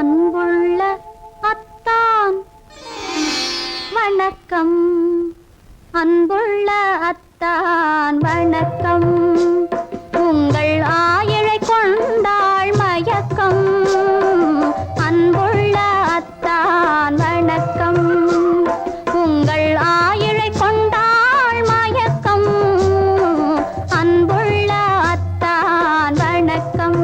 அன்புள்ள அத்தான் வணக்கம். அன்புள்ள அத்தான் வணக்கம். உங்கள் ஆயிழை கொண்டாள் மயக்கம். அன்புள்ள அத்தான் வணக்கம். உங்கள் ஆயிழை கொண்டாள் மயக்கம். அன்புள்ள அத்தான் வணக்கம்.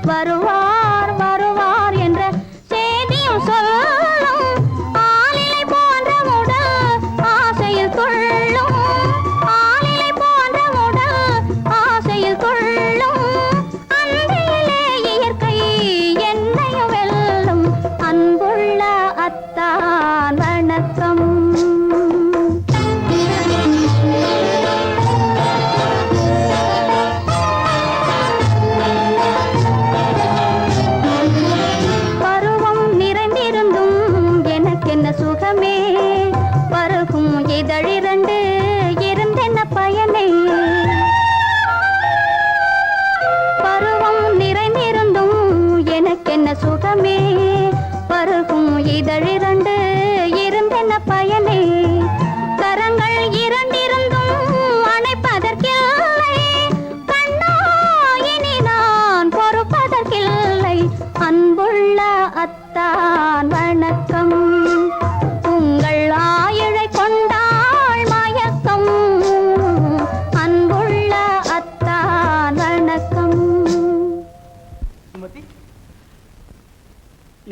வருவார் வருவார் என்ற செய்தியும் சொல்லும். ஆளிலை போன்ற உடல் ஆசையில் துள்ளும். ஆளிலை போன்ற உடல் ஆசையில் துள்ளும். அன்பிலே இயற்கை என்னையும் வெல்லும். அன்புள்ள அத்தான் வணக்கம். சுகமே பருகும் இதழிரண்டு இருந்தென்ன பயனே. பருவம் நிறைந்திருந்தும் எனக்கென்ன சுகமே. பருகும் இதழிரண்டு இருந்தென்ன பயனே. கரங்கள் இரண்டிருந்தும் அணைப்பதற்கில்லை. கண்ணா இனி நான் பொறுப்பதற்கில்லை. அன்புள்ள அத்தான் வணக்கம். உங்கள் ஆயிழை கொண்டாள் மயக்கம். அன்புள்ள அத்தான் வணக்கம். சுமதி,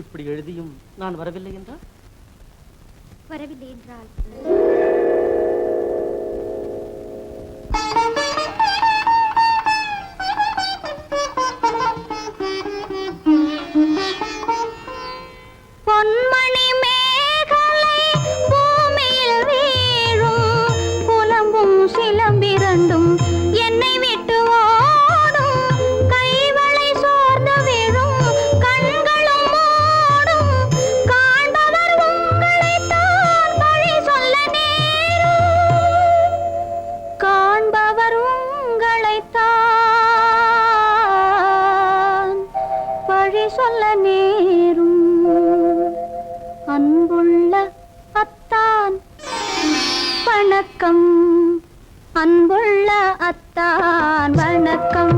இப்படி எழுதியும் நான் வரவில்லை என்றால்? வரவில்லை என்றால் பொன்மணி மேகலை பூமியில் வீழும். புலம்பும் சிலம்பிரண்டும் என்னை விட்டு ஓடும். கைவளை சோர்ந்து விழும் கண்களும் மூடும். காண்பவர் உங்களைத்தான் பழி சொல்ல நேரும். காண்பவர் உங்களைத்தான் பழி சொல்ல நேரும். அன்புள்ள அத்தான் வணக்கம். அன்புள்ள அத்தான் வணக்கம்.